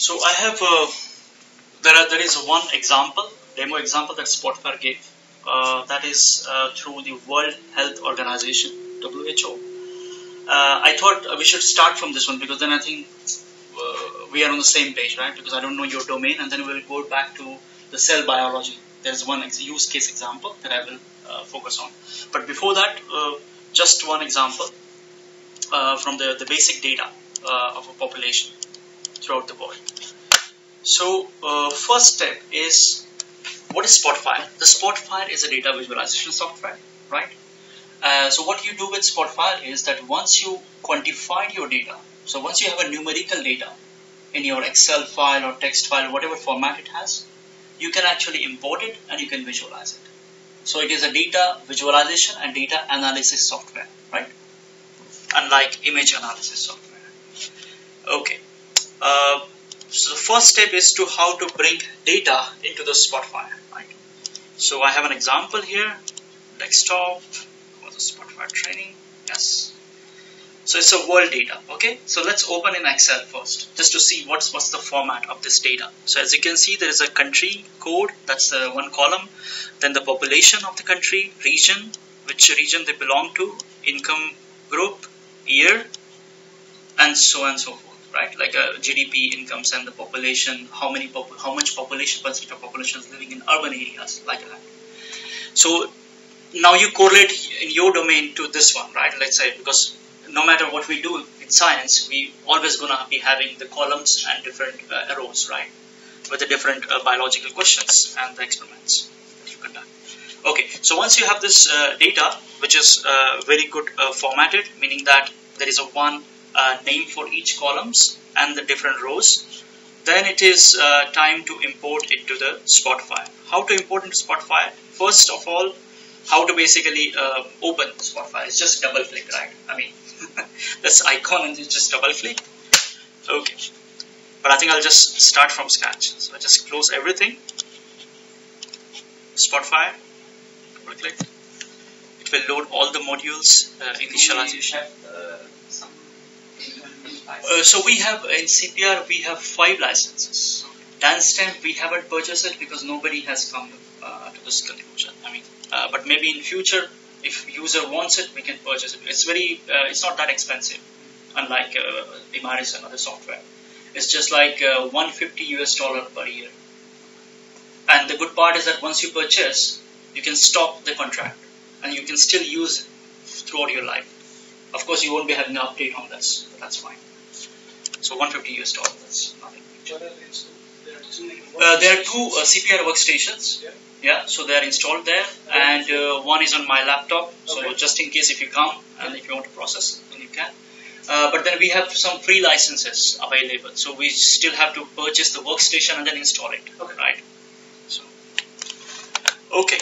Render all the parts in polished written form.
So I have there is one example, demo example that Spotfire gave. That is through the World Health Organization, WHO. I thought we should start from this one because then I think we are on the same page, right? Because I don't know your domain, and then we'll go back to the cell biology. There's one use case example that I will focus on. But before that, just one example from the basic data of a population throughout the world. So first step is, what is Spotfire? The Spotfire is a data visualization software, right? So what you do with Spotfire is that once you quantified your data, so once you have a numerical data in your Excel file or text file, whatever format it has, you can actually import it and you can visualize it. So it is a data visualization and data analysis software, right? Unlike image analysis software. Okay. So the first step is to how to bring data into the Spotfire, right? So I have an example here, desktop, for the Spotfire training, yes. So it's a world data, okay? So let's open in Excel first, just to see what's the format of this data. So as you can see, there is a country code, that's one column, then the population of the country, region, which region they belong to, income group, year, and so on and so forth. Right, like GDP, incomes, and the population, how much population, percentage of population is living in urban areas, like that. So now you correlate in your domain to this one, right? Let's say, because no matter what we do in science, we always gonna be having the columns and different arrows, right, with the different biological questions and the experiments that you conduct. Okay, so once you have this data, which is very good formatted, meaning that there is a one name for each columns and the different rows, then it is time to import it to the Spotfire. How to import into Spotfire? First of all, how to basically open Spotfire. It's just double click, right? I mean, that's icon and you just double click. Okay, but I think I'll just start from scratch. So I just close everything. Spotfire, double click. It will load all the modules, initialization. So we have in CPR we have 5 licenses. Dance stamp we haven't purchased it because nobody has come to this conclusion. I mean, but maybe in future, if user wants it, we can purchase it. It's very, it's not that expensive, unlike Imaris and other software. It's just like $150 per year. And the good part is that once you purchase, you can stop the contract and you can still use it throughout your life. Of course, you won't be having an update on this, but that's fine. So $150, that's nothing. There are 2 CPR workstations. Yeah, so they are installed there, and one is on my laptop. So just in case if you come and if you want to process, then you can. But then we have some free licenses available. So we still have to purchase the workstation and then install it, right? So, okay.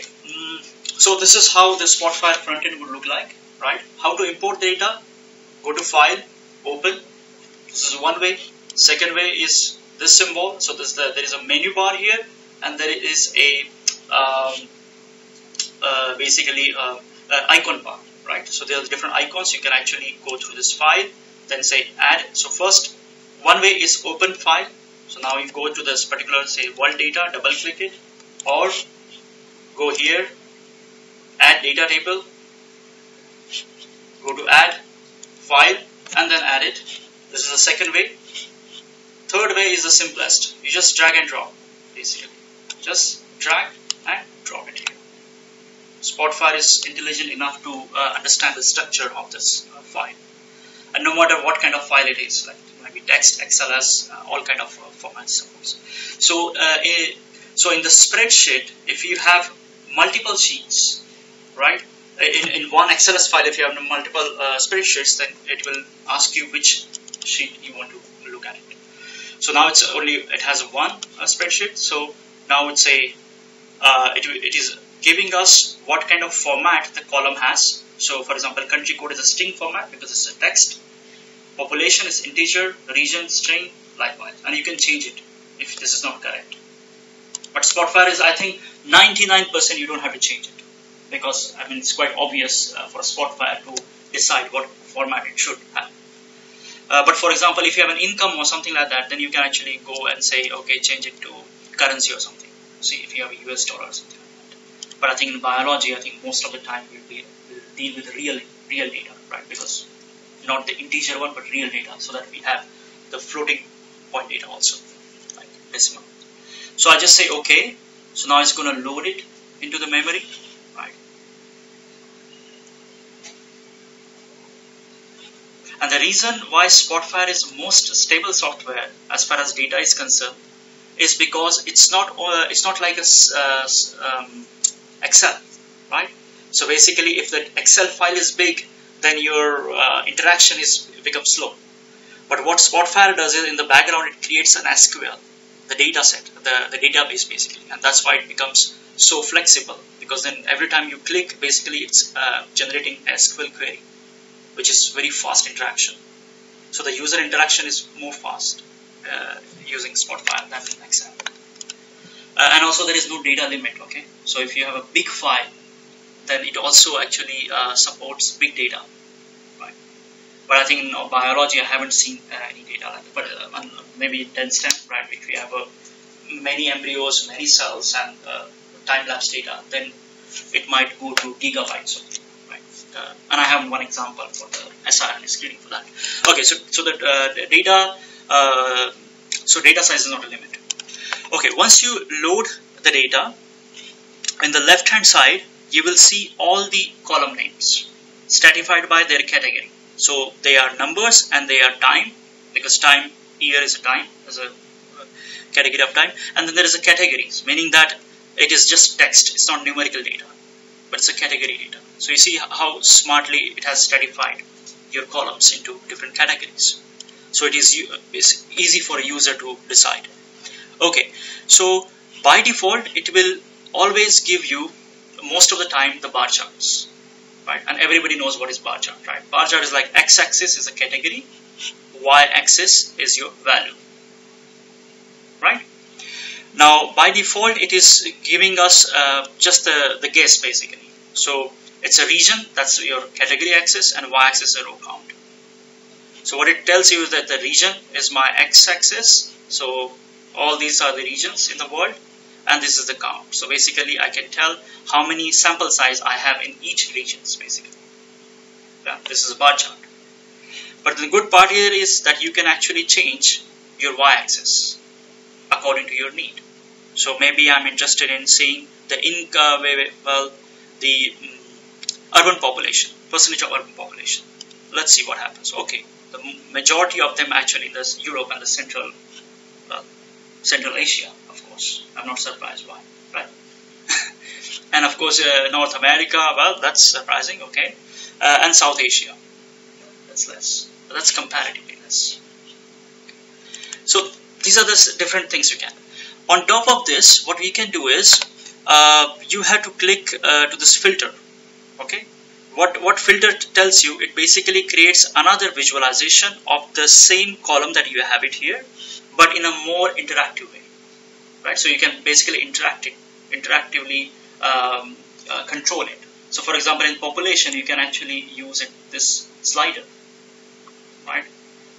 So this is how the Spotfire frontend would look like, right? How to import data? Go to File, Open. This is one way. Second way is this symbol. So there is a menu bar here, and there is a basically icon bar, right? So there are different icons. You can actually go through this file, then say Add. So first, one way is Open File. So now you go to this particular, say, world data, double click it, or go here, Add Data Table, go to Add, File, and then add it. This is the second way. Third way is the simplest. You just drag and drop, basically. Just drag and drop it here. Spotfire is intelligent enough to understand the structure of this file. And no matter what kind of file it is, like it might be text, XLS, all kind of formats, suppose. So, so in the spreadsheet, if you have multiple sheets, right? In one XLS file, if you have multiple spreadsheets, then it will ask you which sheet you want to look at it. So now it has one spreadsheet. So now it's it is giving us what kind of format the column has. So for example, country code is a string format because it's a text. Population is integer, region, string, likewise. And you can change it if this is not correct. But Spotfire is, I think, 99% you don't have to change it. Because, I mean, it's quite obvious for Spotfire to decide what format it should have. But for example, if you have an income or something like that, then you can actually go and say, okay, change it to currency or something. See if you have a US dollar or something like that. But I think in biology, I think most of the time we'll deal with real data, right? Because not the integer one, but real data, so that we have the floating point data also, like decimal. So I just say okay. So now it's going to load it into the memory, right? And the reason why Spotfire is most stable software as far as data is concerned is because it's not like a Excel, right? So basically, if the Excel file is big, then your interaction becomes slow. But what Spotfire does is in the background it creates an SQL, the data set, the database basically, and that's why it becomes so flexible, because then every time you click, basically it's generating a SQL query, which is very fast interaction. So the user interaction is more fast using Spotfire than in Excel. And also there is no data limit, okay? So if you have a big file, then it also actually supports big data, right? But I think in biology I haven't seen any data like that. But maybe in DenStem, right, if we have many embryos, many cells, and time-lapse data, then it might go to gigabytes of data, right? And I have one example for the SRN screening for that. Okay, so the data, so data size is not a limit. Okay, once you load the data, in the left-hand side, you will see all the column names stratified by their category. So they are numbers and they are time, because time, year is a time, as a category of time. And then there is a categories, meaning that it is just text, it's not numerical data, but it's a category data. So you see how smartly it has stratified your columns into different categories. So it is easy for a user to decide. Okay, so by default, it will always give you, most of the time, the bar charts, right? And everybody knows what is bar chart, right? Bar chart is like x-axis is a category, y-axis is your value, right? Now, by default, it is giving us just the guess, basically. So it's a region, that's your category axis, and y-axis is a row count. So what it tells you is that the region is my x-axis, so all these are the regions in the world, and this is the count. So basically I can tell how many sample size I have in each regions, basically. Yeah, this is a bar chart. But the good part here is that you can actually change your y-axis according to your need. So maybe I'm interested in seeing the urban population, percentage of urban population. Let's see what happens. Okay, the majority of them actually in this Europe and the Central Asia, of course. I'm not surprised why, right? And of course, North America, well, that's surprising, okay. And South Asia, that's less. That's comparatively less. So these are the different things you can. On top of this, what we can do is, you have to click to this filter, okay. What filter tells you, it basically creates another visualization of the same column that you have it here, but in a more interactive way, right? So you can basically interactively control it. So for example, in population, you can actually use this slider, right?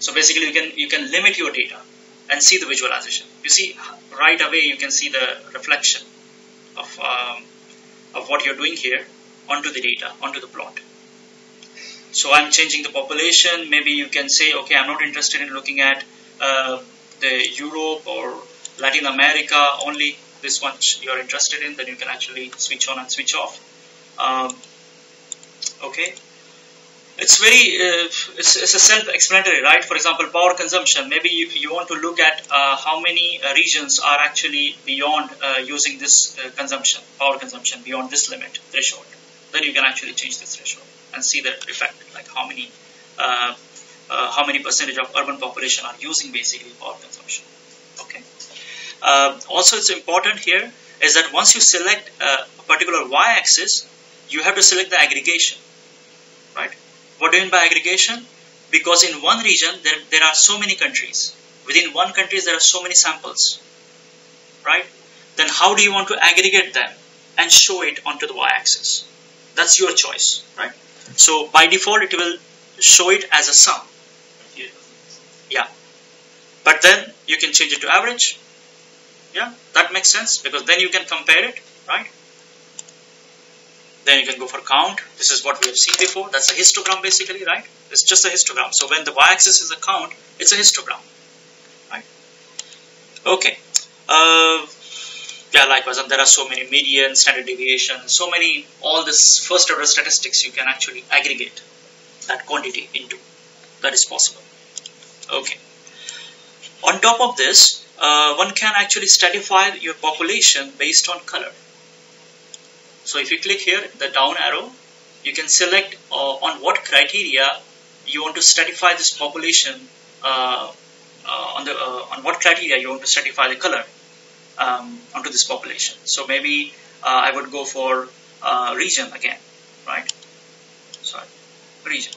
So basically you can limit your data and see the visualization. You see right away, you can see the reflection of what you're doing here onto the data, onto the plot. So I'm changing the population. Maybe you can say, okay, I'm not interested in looking at the Europe or Latin America, only this one you're interested in, then you can actually switch on and switch off. Okay, it's very it's a self-explanatory, right? For example, power consumption. Maybe you want to look at how many regions are actually beyond using this power consumption beyond this limit threshold. Then you can actually change this threshold and see the effect, like how many percentage of urban population are using basically power consumption. Okay. Also, it's important here is that once you select a particular y-axis, you have to select the aggregation, right? What do you mean by aggregation? Because in one region there are so many countries. Within one country there are so many samples, right? Then how do you want to aggregate them and show it onto the y-axis? That's your choice, right? So by default it will show it as a sum. But then you can change it to average. Yeah, that makes sense, because then you can compare it, right? Then you can go for count. This is what we have seen before. That's a histogram basically, right? It's just a histogram. So when the y-axis is a count, it's a histogram, right? Okay. Yeah, likewise, and there are so many median, standard deviation, so many, all this first order statistics you can actually aggregate that quantity into. That is possible. Okay. On top of this, one can actually stratify your population based on color. So if you click here, the down arrow, you can select on what criteria you want to stratify this population, on what criteria you want to stratify the color onto this population. So maybe I would go for region again, right? Sorry, region.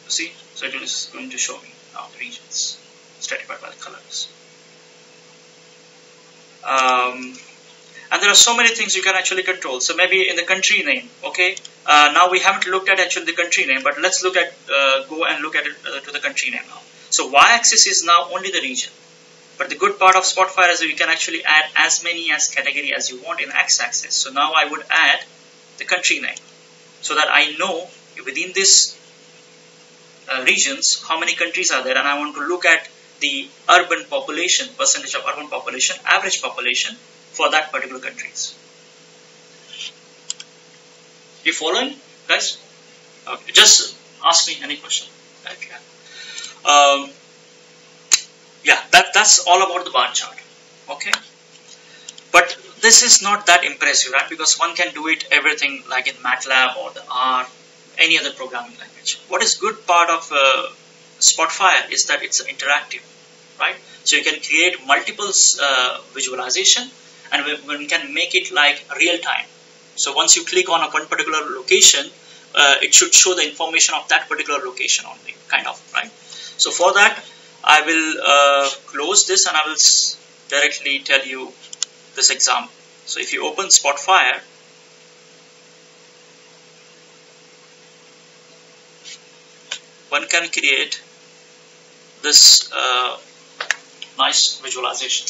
See, so it is going to show me now the regions stratified by the colors. And there are so many things you can actually control. So maybe in the country name, okay. Now we haven't looked at actually the country name, but let's look at go and look at it to the country name now. So y-axis is now only the region. But the good part of Spotfire is that you can actually add as many as category as you want in x-axis. So now I would add the country name, so that I know within this regions how many countries are there, and I want to look at the urban population, percentage of urban population, average population for that particular countries. You following, guys? Okay. Just ask me any question. Okay. Yeah, that's all about the bar chart. Okay. But this is not that impressive, right? Because one can do it everything like in MATLAB or the R, any other programming language. What is good part of Spotfire is that it's interactive, right? So you can create multiple visualization, and one can make it like real time. So once you click on one particular location, it should show the information of that particular location only, kind of, right? So for that, I will close this and I will directly tell you this example. So if you open Spotfire, one can create this nice visualization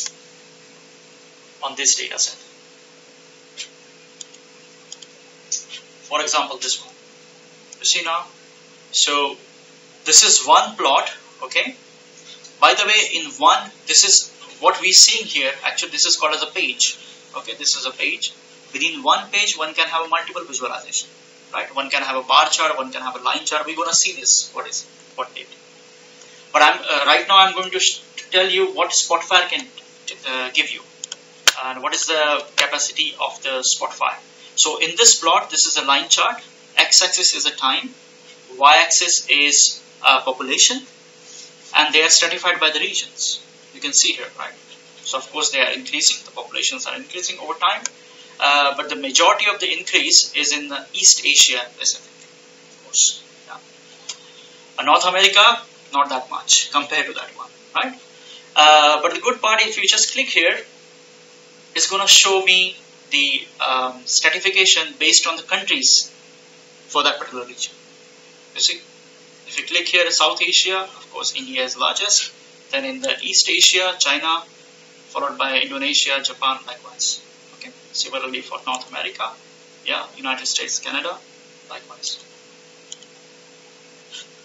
on this data set. For example, this one. You see now? So this is one plot, okay? By the way, in one, this is what we seeing here. Actually, this is called as a page. Okay, this is a page. Within one page, one can have a multiple visualization, right? One can have a bar chart, one can have a line chart. We're going to see this. What data? But right now I'm going to tell you what Spotfire can give you, and what is the capacity of the Spotfire. So in this plot, this is a line chart. X-axis is a time, y-axis is population, and they are stratified by the regions. You can see here, right? So of course they are increasing, the populations are increasing over time, but the majority of the increase is in the East Asia Pacific, of course. Yeah. North America, not that much compared to that one, right? But the good part, if you just click here, it's going to show me the stratification based on the countries for that particular region. You see, if you click here, South Asia, of course India is largest, then in the East Asia, China, followed by Indonesia, Japan, likewise. Okay, similarly for North America, yeah, United States, Canada, likewise.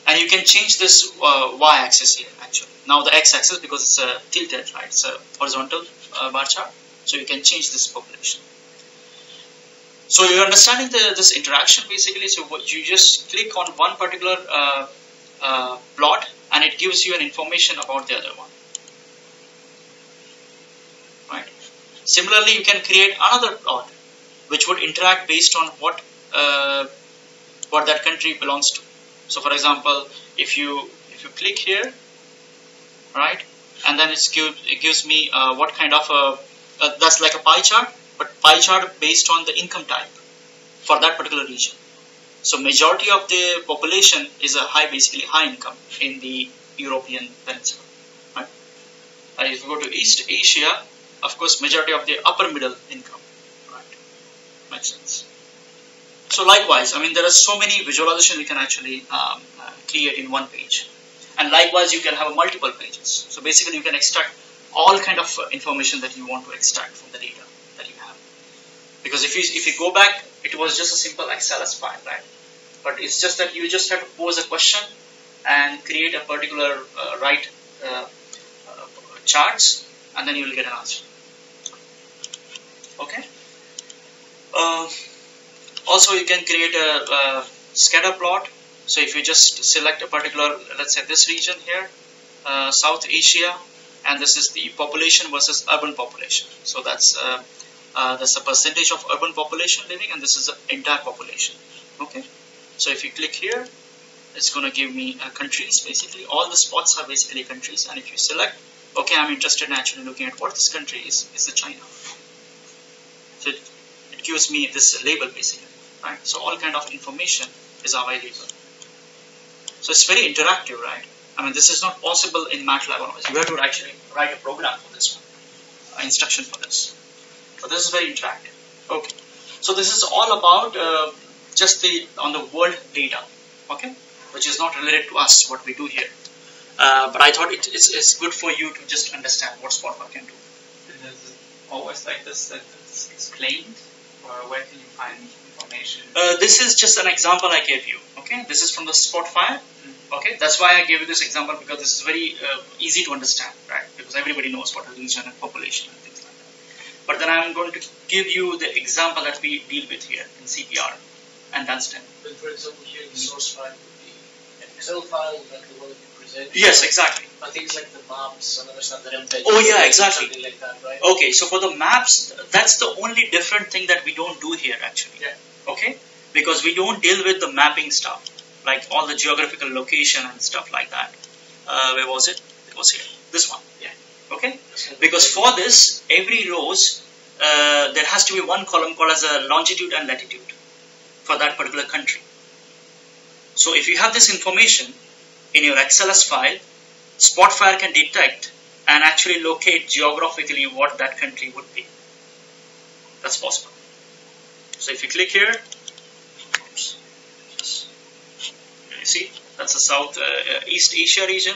And you can change this y-axis here actually. Now the x-axis, because it's tilted, right? It's a horizontal bar chart, so you can change this population. So you're understanding this interaction basically. So you just click on one particular plot, and it gives you an information about the other one, right? Similarly, you can create another plot which would interact based on what that country belongs to. So for example, if you click here, right, and then it gives me what kind of that's like a pie chart, but pie chart based on the income type for that particular region. So majority of the population is basically high income in the European peninsula, right? And if you go to East Asia, of course, majority of the upper middle income, right? Makes sense. So likewise, I mean, there are so many visualizations we can actually create in one page. And likewise, you can have multiple pages. So basically, you can extract all kind of information that you want to extract from the data that you have. Because if you go back, it was just a simple XLS file, right? But it's just that you just have to pose a question and create a particular charts, and then you will get an answer. Okay. Also, you can create a scatter plot. So if you just select a particular, let's say this region here, South Asia, and this is the population versus urban population. So that's the percentage of urban population living, and this is the entire population. Okay. So if you click here, it's going to give me countries. Basically, all the spots are basically countries. And if you select, okay, I'm interested in actually looking at what this country is the China. So it gives me this label basically, right? So all kind of information is available. So it's very interactive, right? I mean, this is not possible in MATLAB otherwise. You have to actually write a program for this one, instruction for this. So this is very interactive. Okay. So this is all about just on the world data, okay, which is not related to us, what we do here. But I thought it's good for you to just understand what Spotfire can do. And is it always like this that it's explained, or where can you find information? This is just an example I gave you. Okay, this is from the Spotfire. Okay, that's why I gave you this example, because this is very easy to understand, right? Because everybody knows what a region and population and things like that. But then I'm going to give you the example that we deal with here in CPR and Dunstan. But for example, here in the source file would be an Excel file, like the one that you presented. Yes, exactly. I think it's like the maps and other stuff that I'm Oh yeah, exactly. Something like that, right? Okay, so for the maps, that's the only different thing that we don't do here actually. Yeah. Okay, because we don't deal with the mapping stuff, like all the geographical location and stuff like that. Where was it? It was here. This one. Yeah. Okay. Because for this, every rows there has to be one column called as a longitude and latitude for that particular country. So if you have this information in your XLS file, Spotfire can detect and actually locate geographically what that country would be. That's possible. So if you click here, oops, you see that's the South East Asia region.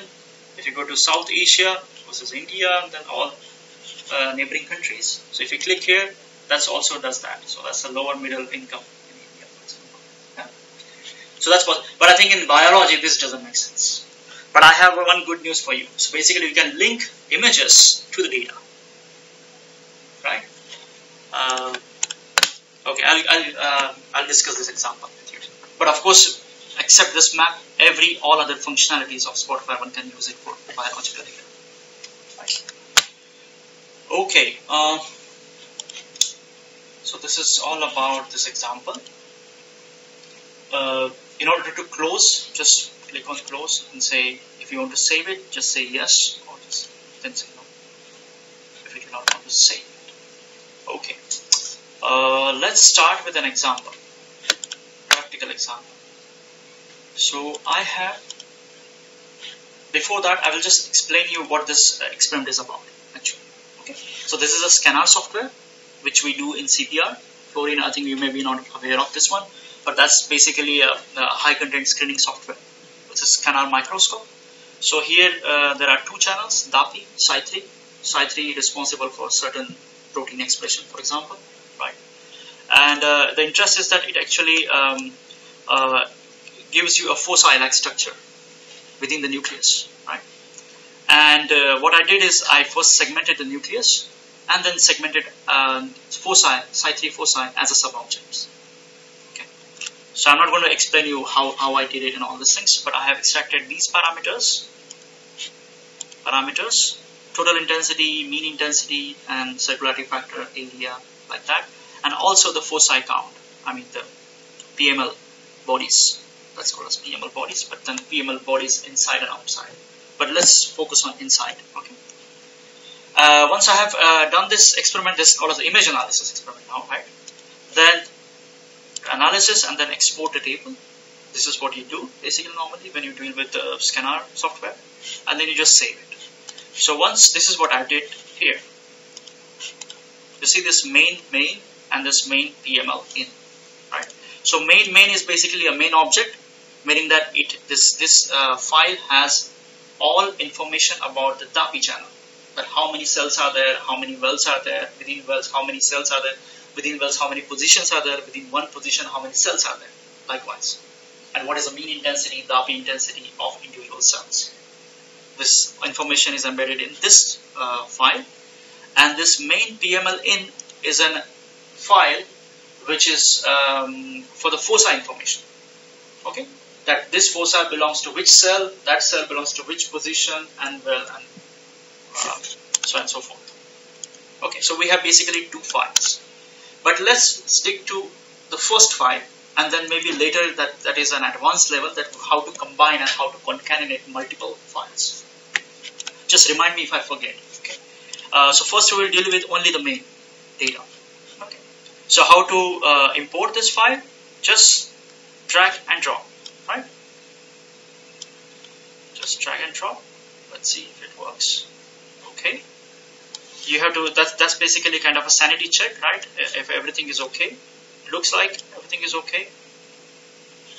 If you go to South Asia versus India, and then all neighboring countries. So if you click here, that also does that. So that's the lower middle income in India, for example. Yeah. So that's what. But I think in biology this doesn't make sense. But I have one good news for you. So basically, you can link images to the data, right? Okay, I'll discuss this example with you. But of course, except this map, all other functionalities of Spotfire, one can use it for biological data. Right. Okay. So this is all about this example. In order to close, just click on close and say, if you want to save it, just say yes, or just then say no if you do not want to save it. Okay. Let's start with an example, practical example. So I have, before that I will just explain you what this experiment is about actually. Okay. So this is a scanner software which we do in CPR. Florian, I think you may be not aware of this one, but that's basically a high content screening software. It's a scanner microscope. So here there are two channels, DAPI, Cy3. Cy3 responsible for certain protein expression, for example, right? And the interest is that it actually gives you a foci-like structure within the nucleus, right? And what I did is I first segmented the nucleus and then segmented foci, Cy3 foci as a sub-objects. Okay. So I'm not going to explain you how I did it and all these things, but I have extracted these parameters, total intensity, mean intensity, and circularity factor, area, like that, and also the foci count. I mean the PML bodies. That's called as PML bodies, but then PML bodies inside and outside. But let's focus on inside. Okay. Once I have done this experiment, this is called as the image analysis experiment now, right? Then analysis and then export the table. This is what you do basically normally when you deal with the scanner software, and then you just save it. So once this is what I did here. You see this main and this main PML in, right? So main is basically a main object, meaning that this file has all information about the DAPI channel. That how many cells are there, how many wells are there, within wells how many cells are there, within wells how many positions are there, within one position how many cells are there, likewise. And what is the mean intensity, DAPI intensity of individual cells. This information is embedded in this file, and this main PML-in is a file which is for the foci information. Okay, that this foci belongs to which cell, that cell belongs to which position and well, and so on and so forth. Okay, so we have basically two files, but let's stick to the first file, and then maybe later that is an advanced level, that how to combine and how to concatenate multiple files. Just remind me if I forget. Okay, so first we will deal with only the main data. Okay, so how to import this file? Just drag and drop, right? Just drag and drop. Let's see if it works. Okay, you have to, that's basically kind of a sanity check, right? If everything is okay, it looks like everything is okay,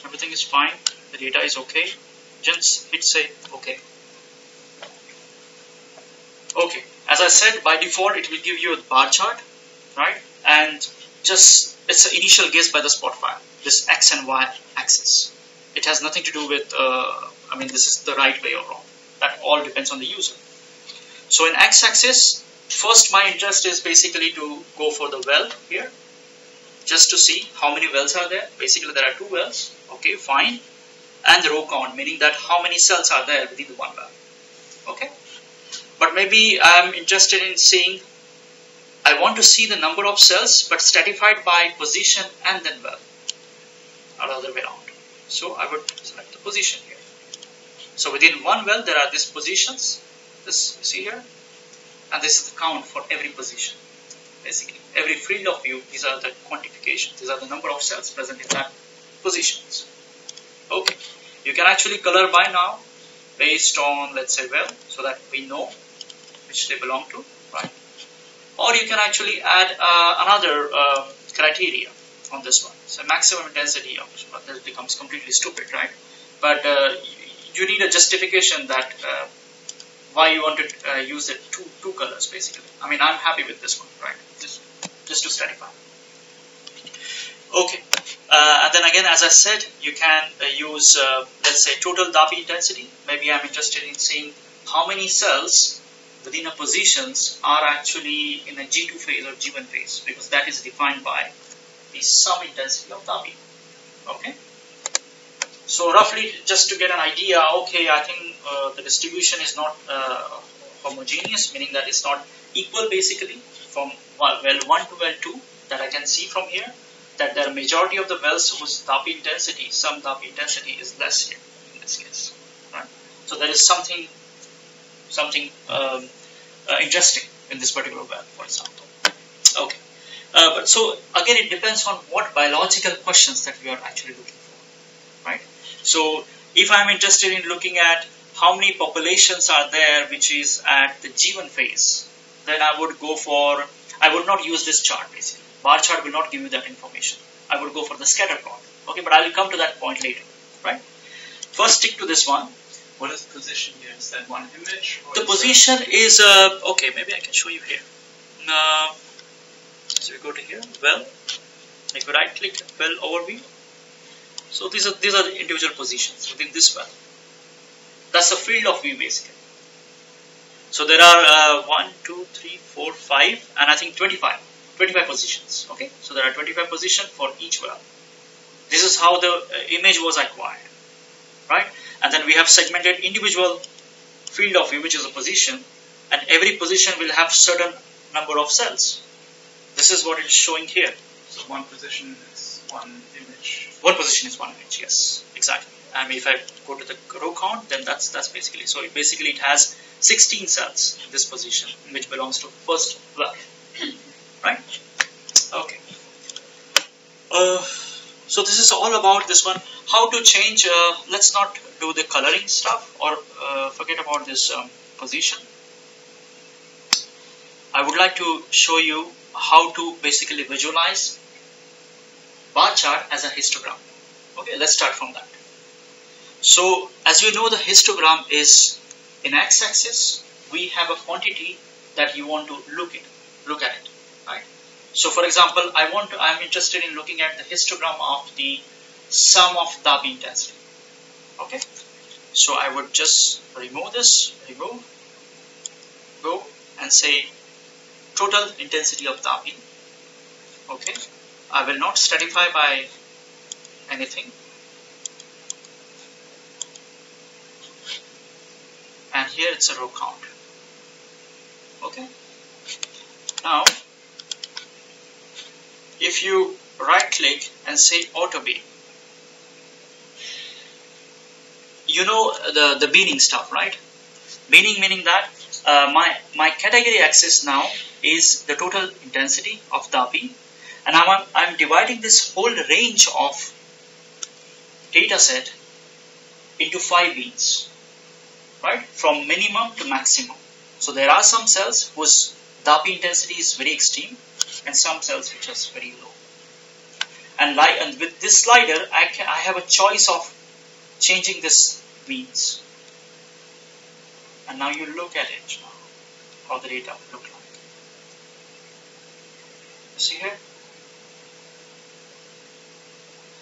everything is fine, the data is okay, just hit say okay. Okay, as I said, by default it will give you a bar chart, right? And just, it's an initial guess by the Spotfire, this X and Y axis. It has nothing to do with, I mean, this is the right way or wrong. That all depends on the user. So in X-axis, first my interest is basically to go for the well here, just to see how many wells are there. Basically there are 2 wells, okay, fine. And the row count, meaning that how many cells are there within the one well, okay. But maybe I'm interested in seeing, I want to see the number of cells but stratified by position and then well, or the other way around. So I would select the position here. So within one well there are these positions, this you see here, and this is the count for every position. Basically every field of view, these are the quantifications, these are the number of cells present in that positions. Okay, you can actually color by now based on, let's say, well, so that we know which they belong to, right? Or you can actually add another criteria on this one. So maximum intensity of this becomes completely stupid, right? But you need a justification that why you want to use the two colors basically. I mean, I'm happy with this one, right? Just to stratify. Okay, and then again, as I said, you can use let's say total DAPI intensity. Maybe I'm interested in seeing how many cells within a positions are actually in a G2 phase or G1 phase, because that is defined by the sum intensity of DAPI. Okay. So roughly, just to get an idea, okay, I think the distribution is not homogeneous, meaning that it's not equal basically from well 1 to well 2, that I can see from here, that the majority of the wells whose DAPI intensity, some DAPI intensity is less here in this case, right? So there is something interesting in this particular well, for example. Okay, but so again, it depends on what biological questions that we are actually looking for, right? So if I'm interested in looking at how many populations are there which is at the G1 phase, then I would go for, I would not use this chart basically. Bar chart will not give you that information. I would go for the scatter plot. Okay, but I will come to that point later, right? First stick to this one. What is the position here? Is that one image? The position is, okay, maybe I can show you here. So we go to here, well, if you right click, well overview. So these are the individual positions within this well. That's the field of view basically. So there are 1, 2, 3, 4, 5, and I think 25 positions. Okay, so there are 25 positions for each well. This is how the image was acquired, right? And then we have segmented individual field of view, which is a position, and every position will have certain number of cells. This is what it is showing here. So one position is one image. One position is one image. Yes, exactly. I mean, if I go to the row count, then that's basically, so it basically it has 16 cells in this position, which belongs to first well, right? Okay. So this is all about this one. How to change? Let's not do the coloring stuff, or forget about this position. I would like to show you how to basically visualize bar chart as a histogram. Okay, let's start from that. So as you know, the histogram is in x-axis we have a quantity that you want to look at it, right? So for example, I'm interested in looking at the histogram of the sum of Dabi intensity. Okay, so I would just remove this, go and say total intensity of Dabi. Okay, I will not stratify by anything, and here it's a row count. Okay, now if you right click and say auto bean, you know the beaning stuff, right? Beaning meaning that my category axis now is the total intensity of Dabi, and I'm dividing this whole range of data set into 5 beans, right? From minimum to maximum. So there are some cells whose Dabi intensity is very extreme, and some cells which is very low. And with this slider, I have a choice of changing this beans. And now you look at it, how the data look like. You see here?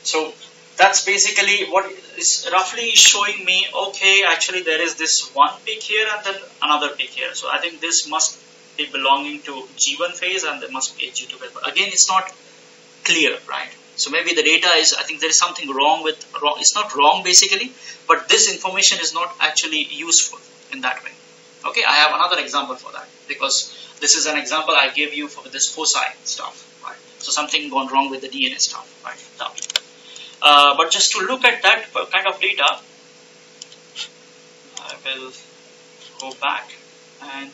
So that's basically what is roughly showing me, okay, actually there is this one peak here and then another peak here. So I think this must be belonging to G1 phase and there must be a G2 phase. But again, it's not clear, right? So maybe the data is, I think there is something wrong with, it's not wrong basically, but this information is not actually useful in that way. Okay, I have another example for that, because this is an example I gave you for this foci stuff, right? So something gone wrong with the DNA stuff, right? But just to look at that kind of data, I will go back and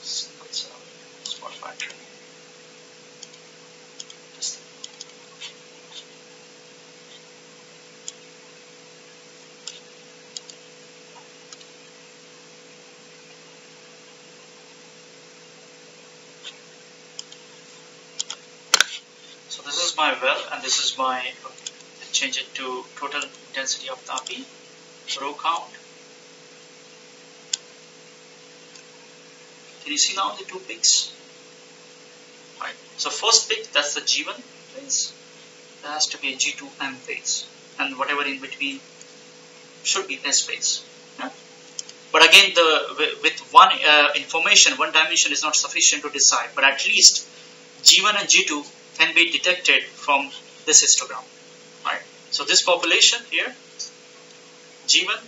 Spotfire training. So this is my well, and this is my, change it to total intensity of Dabi, row count. Can you see now the 2 peaks? Right. So first peak, that's the G1 phase. There has to be a G2M phase, and whatever in between should be S phase. Yeah? But again, with one information, one dimension is not sufficient to decide. But at least G1 and G2 can be detected from this histogram, right? So this population here, G1,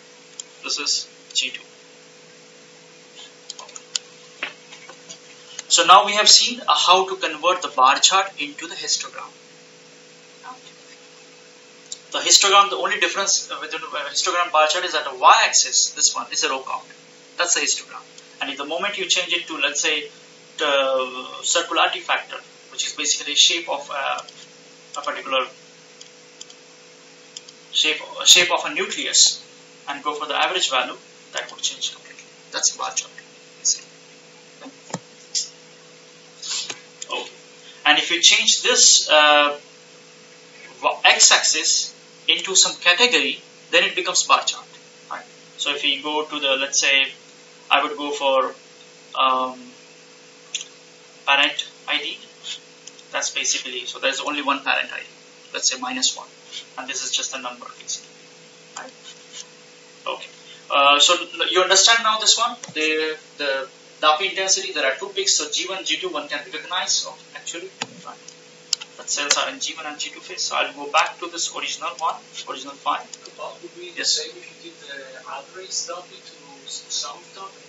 this is G2. So now we have seen how to convert the bar chart into the histogram. The histogram, the only difference with the histogram bar chart is that the y-axis, this one, is a row count. That's the histogram. And if the moment you change it to, let's say, the circularity factor, which is basically shape of a particular shape of a nucleus, and go for the average value, that would change completely. That's a bar chart. Okay. And if you change this x-axis into some category, then it becomes bar chart. Right? So if you go to the, let's say, I would go for parent ID. That's basically, so there's only one parent ID. Let's say -1, and this is just a number basically. Right? Okay. So you understand now this one, the Dabi intensity. There are 2 peaks, so G1, G2, one can recognize. Okay, actually, right. But cells are in G1 and G2 phase. So I'll go back to this original one, original file. Would be the same if you did the average Dabi to sum Dabi?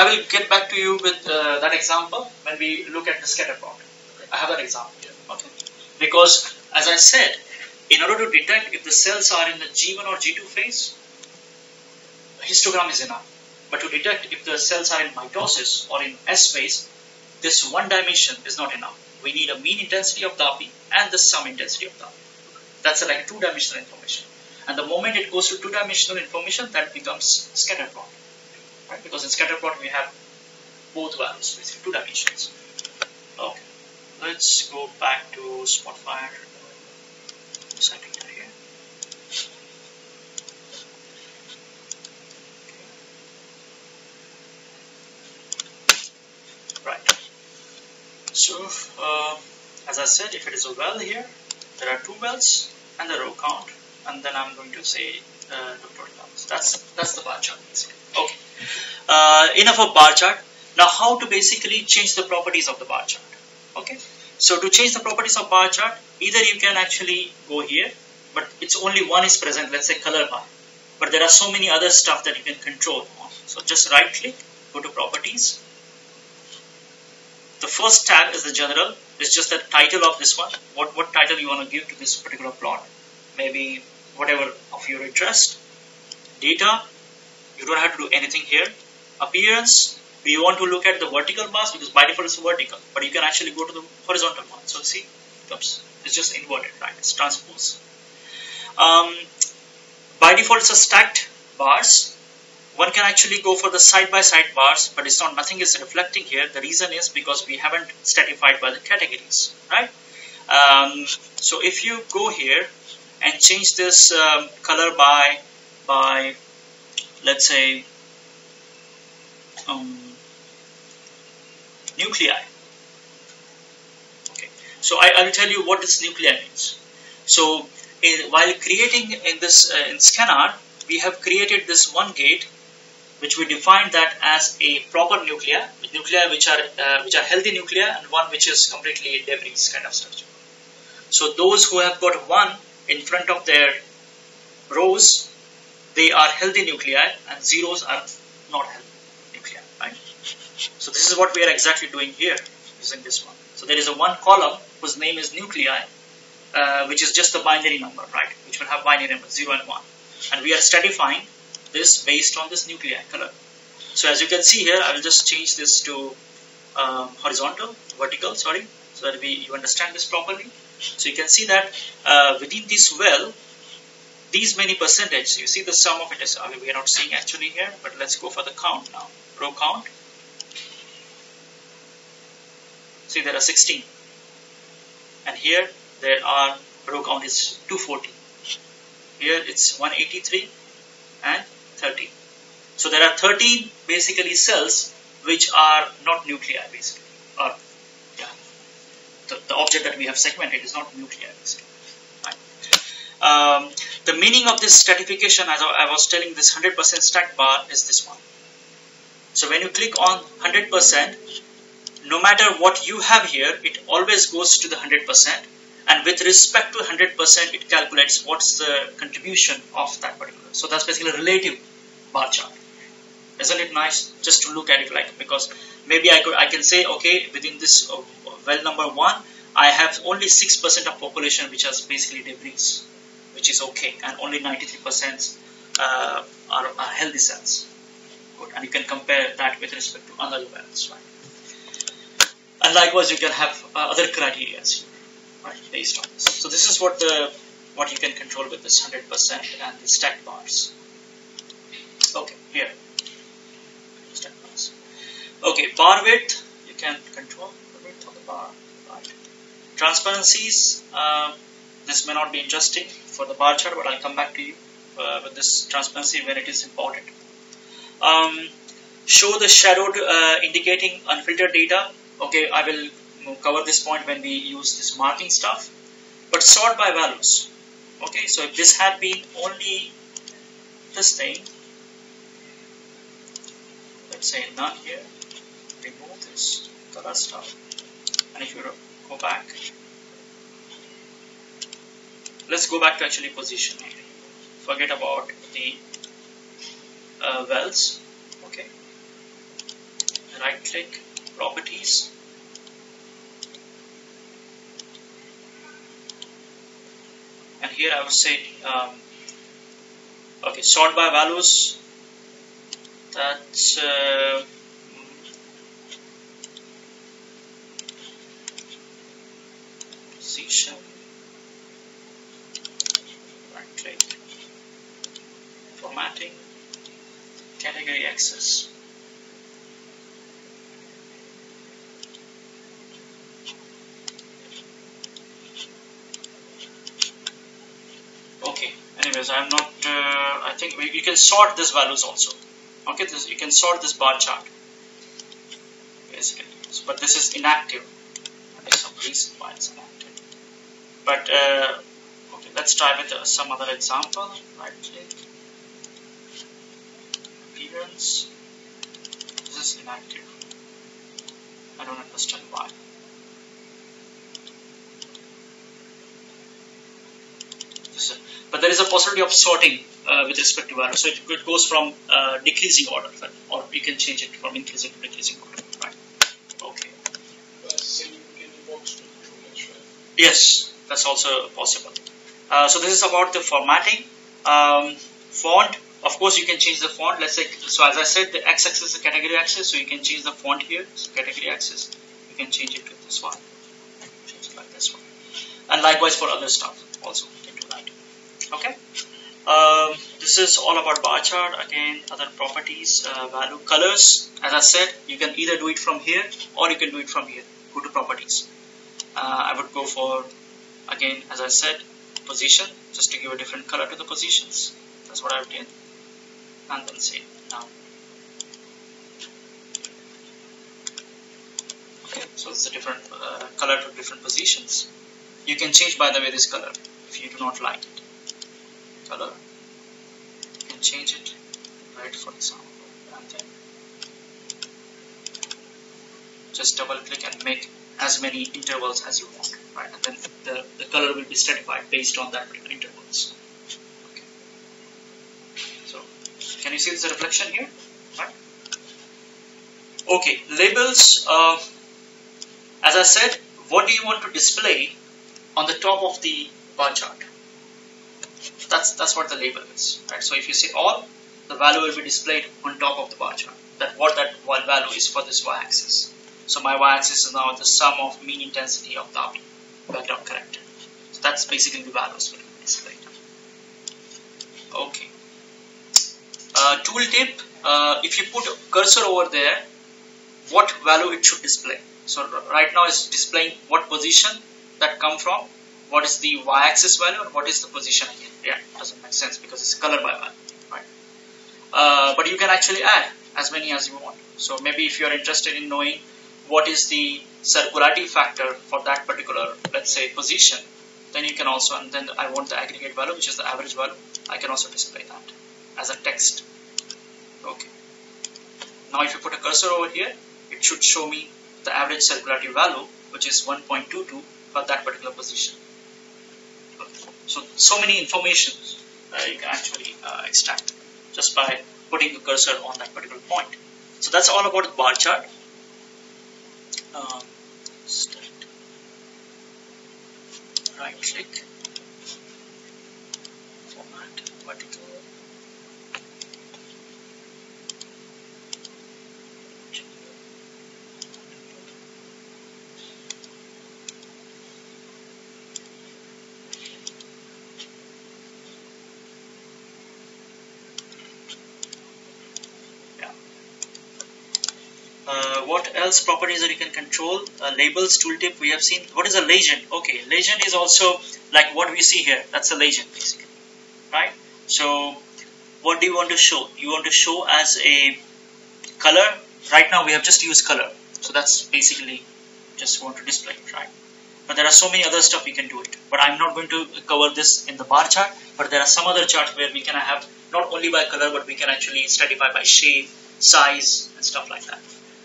I will get back to you with that example when we look at the scatter plot. Okay. I have that example here. Okay. Because as I said, in order to detect if the cells are in the G1 or G2 phase, histogram is enough. But to detect if the cells are in mitosis or in S phase, this one dimension is not enough. We need a mean intensity of Dabi and the sum intensity of Dabi. That's like 2-dimensional information. And the moment it goes to 2-dimensional information, that becomes scatter plot. Right? Because in scatter plot we have both values, basically 2 dimensions. Okay. Let's go back to Spotfire setting here. Okay. Right. So as I said, if it is a well here, there are 2 wells and the row count, and then I'm going to say the total numbers. That's the bar chart basically. Okay. Enough of bar chart. Now how to basically change the properties of the bar chart. Okay. So to change the properties of bar chart, either you can actually go here, but it's only one is present, let's say color bar. But there are so many other stuff that you can control. So just right click, go to properties. The first tab is the general. It's just the title of this one. What title you want to give to this particular plot. Maybe whatever of your interest. Data, you don't have to do anything here. Appearance, you want to look at the vertical bars because by default it's vertical, but you can actually go to the horizontal one. So see, it's just inverted, right? It's transpose. By default it's a stacked bars. One can actually go for the side-by-side bars, but it's not, nothing is reflecting here. The reason is because we haven't stratified by the categories, right? So if you go here and change this color by let's say nuclei. Okay, so I will tell you what this nuclei means. So while creating in this in scanner, we have created this one gate, which we defined that as a proper nuclei which are healthy nuclei, and one which is completely debris kind of structure. So those who have got 1 in front of their rows, they are healthy nuclei, and zeros are not healthy nuclei, right? So this is what we are exactly doing here using this one. So there is a one column whose name is nuclei, which is just the binary number, right? Which will have binary number 0 and 1, and we are stratifying this based on this nuclei color. So as you can see here, I will just change this to vertical, sorry, so that you understand this properly. So you can see that within this well, these many percentage, you see the sum of it is, we are not seeing actually here, but let's go for the count now, row count. See, there are 16, and here there are row count is 240. Here it's 183 and 13. So there are 13 basically cells which are not nuclei basically, or yeah, the object that we have segmented is not nuclei basically. Right. The meaning of this stratification, as I was telling, this 100% stacked bar is this one. So when you click on 100%, no matter what you have here, it always goes to the 100%, and with respect to 100%, it calculates what's the contribution of that particular. So that's basically a relative bar chart. Isn't it nice just to look at it like, because maybe I can say, okay, within this well number 1, I have only 6% of population which has basically debris, which is okay, and only 93% are healthy cells. Good, and you can compare that with respect to other wells, right? And likewise, you can have other criteria, right, based on this. So this is what you can control with this 100% and the stacked bars. Okay, here. Stacked bars. Okay, bar width, you can control the width of the bar, right? Transparencies, this may not be interesting for the bar chart, but I'll come back to you with this transparency when it is important. Show the shadowed indicating unfiltered data. Okay, I will cover this point when we use this marking stuff. But sort by values. Okay, so if this had been only this thing, let's say none here, remove this color stuff, and if you go back, let's go back to actually position. Forget about the wells. Okay, right click, properties, and here I would say okay, sort by values. That's position, right click, formatting, category access. Okay, anyways, I'm not, I think you can sort these values also. Okay, you can sort this bar chart basically. but this is inactive. There's some reason why it's inactive. But okay, let's try with some other example. Right click, appearance. This is inactive. I don't understand why. But there is a possibility of sorting with respect to value. So it goes from decreasing order, or you can change it from increasing to decreasing order. Right? Okay. That's the same in the box too, right? Yes, that's also possible. So this is about the formatting. Font, of course, you can change the font. Let's say, so as I said, the x-axis is the category axis, so you can change the font here. So category axis, you can change it to this one. Change it like this one. And likewise for other stuff, also you can do that. Okay. This is all about bar chart. Again, other properties, value, colors. As I said, you can either do it from here or you can do it from here. Go to properties. I would go for, again, as I said, position, just to give a different color to the positions. That's what I've done. And then save now. Okay, so it's a different color to different positions. You can change, by the way, this color if you do not like it. Color, you can change it, red for example, and then just double click and make as many intervals as you want, right? And then the color will be stratified based on that particular intervals. Okay. So can you see this reflection here? Right? Okay, labels. As I said, what do you want to display on the top of the bar chart? That's what the label is, right? So if you say all, the value will be displayed on top of the bar chart. What that value is for this y-axis. So my y-axis is now the sum of mean intensity of the background corrected. So that's basically the values that will be displayed. Okay. Tooltip. If you put a cursor over there, what value it should display? So right now it's displaying what position that come from. What is the y-axis value and what is the position again? Yeah, it doesn't make sense because it's color by value, right? But you can actually add as many as you want. So maybe if you are interested in knowing what is the circularity factor for that particular, let's say, position, then you can also, and then I want the aggregate value, which is the average value. I can also display that as a text. Okay. Now if you put a cursor over here, it should show me the average circularity value, which is 1.22 for that particular position. So many information you can actually extract just by putting the cursor on that particular point. So that's all about the bar chart. Right click, format, vertical. What else properties that you can control? Labels, tooltip, we have seen. What is a legend? Okay, legend is also like what we see here. That's a legend basically, right? So what do you want to show? You want to show as a color. Right now we have just used color. So that's basically just want to display it, right? But there are so many other stuff you can do it. But I'm not going to cover this in the bar chart. But there are some other charts where we can have not only by color, but we can actually stratify by shape, size, and stuff like that.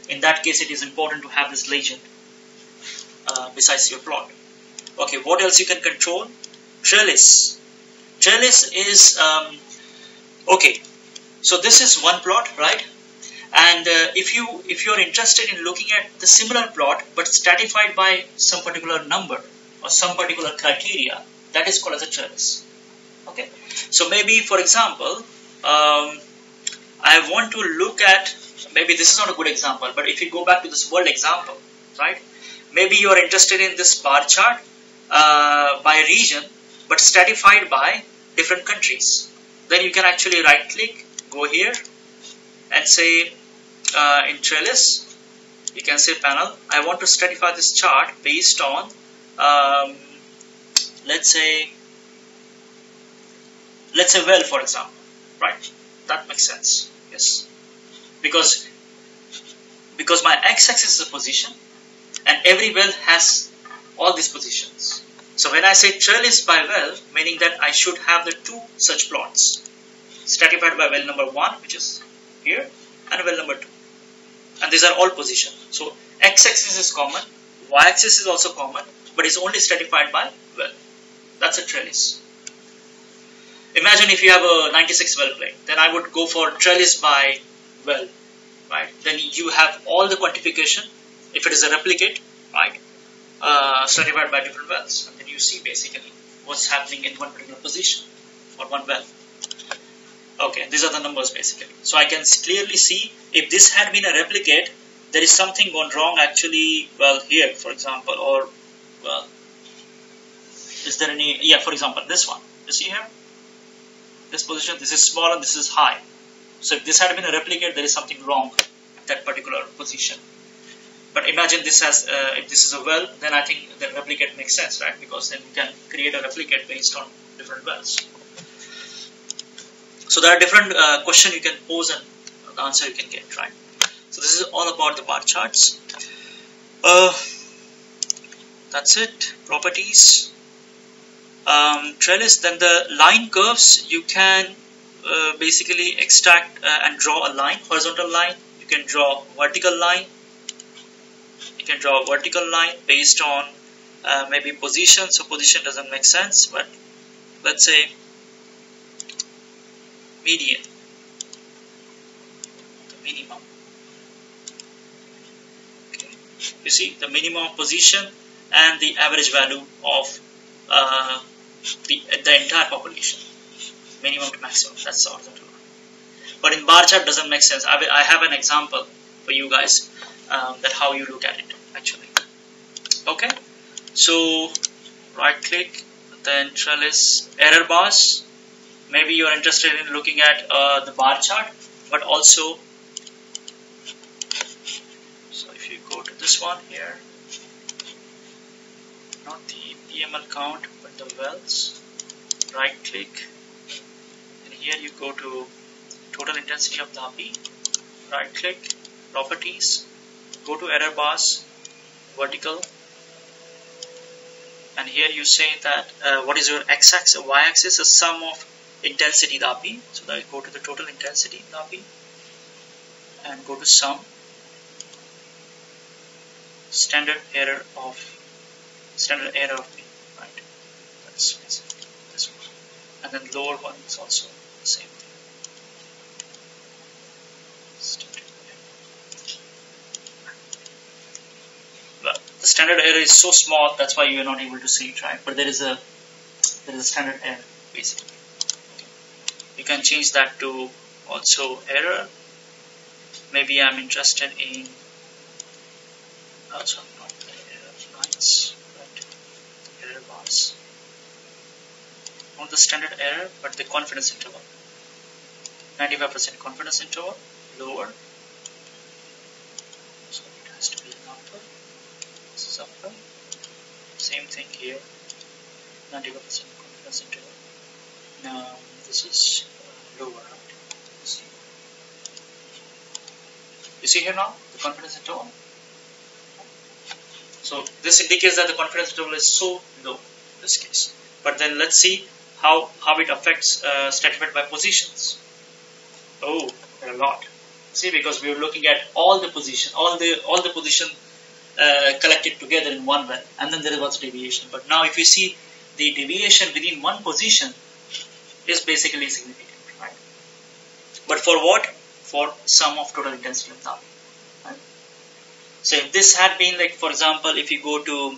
In that case, it is important to have this legend besides your plot. Okay, what else you can control? Trellis. Trellis is, okay, so this is one plot, right? And if you are interested in looking at the similar plot, but stratified by some particular number or some particular criteria, that is called as a trellis. Okay, so maybe, for example, I want to look at, maybe this is not a good example, but if you go back to this world example, right? Maybe you are interested in this bar chart by region, but stratified by different countries. Then you can actually right click, go here, and say in trellis, you can say panel, I want to stratify this chart based on, let's say well, for example, right? That makes sense, yes. Because because my x-axis is a position and every well has all these positions. So when I say trellis by well, meaning that I should have the two such plots, stratified by well number 1, which is here, and well number 2. And these are all positions. So x-axis is common, y-axis is also common, but it's only stratified by well. That's a trellis. Imagine if you have a 96 well plate, then I would go for trellis by well, right? Then you have all the quantification, if it is a replicate, right? Stratified by different wells, and then you see basically what's happening in one particular position or one well. Okay, these are the numbers basically. So I can clearly see if this had been a replicate, there is something gone wrong actually, well, here for example, or well, is there any, yeah, for example, this one, you see here, this position, this is small and this is high. So if this had been a replicate, there is something wrong at that particular position. But imagine this as, if this is a well, then I think the replicate makes sense, right? Because then you can create a replicate based on different wells. So there are different questions you can pose and the answer you can get, right? So this is all about the bar charts. That's it. Properties. Trellis. Then the line curves, you can basically extract and draw a line, horizontal line. You can draw vertical line. You can draw a vertical line based on maybe position. So position doesn't make sense, but let's say median, the minimum. Okay. You see the minimum of position and the average value of the entire population, minimum to maximum. That's the horizontal line. But in bar chart doesn't make sense. I have an example for you guys that how you look at it actually. Okay, so right click, then trellis error bars. Maybe you are interested in looking at the bar chart, but also, so if you go to this one here, not the PML count, but the wells, right click, and here you go to total intensity of DAPI, right click, properties, go to error bars, vertical, and here you say that what is your x-axis, y-axis, a sum of intensity DAPI. So that I go to the total intensity DAPI and go to sum, standard error of P, right? That's basically this one, and then lower one is also the same thing. Well, the standard error is so small, that's why you are not able to see it, right? But there is a standard error basically. You can change that to also error. Maybe I'm interested in also not the error lines, but the error bars. Not the standard error, but the confidence interval. 95% confidence interval, lower. So it has to be an upper. This is upper. Same thing here. 95% confidence interval. Now this is lower, right? You see here now the confidence interval. So this indicates that the confidence interval is so low in this case. But then let's see how it affects stratified by positions. Oh, there are a lot. See, because we are looking at all the position, all the position collected together in one well, and then there was deviation. But now if you see the deviation within one position is basically significant, right? But for what? For sum of total intensity of DAPI, right? So if this had been like, for example, if you go to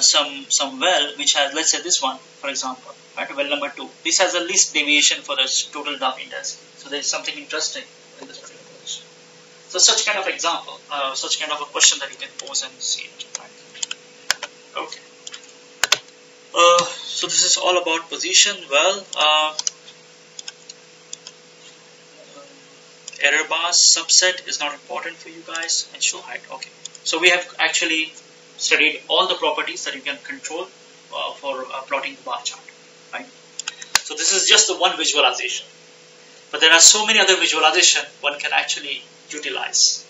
some well which has, let's say this one, for example, right, well number 2, this has the least deviation for the total DAPI intensity. So there is something interesting in this particular position. So such kind of example, such kind of a question that you can pose and see it, right? Okay. So this is all about position. Well, error bars subset is not important for you guys, and show height. Okay. So we have actually studied all the properties that you can control for plotting the bar chart, right? So this is just the one visualization, but there are so many other visualization one can actually utilize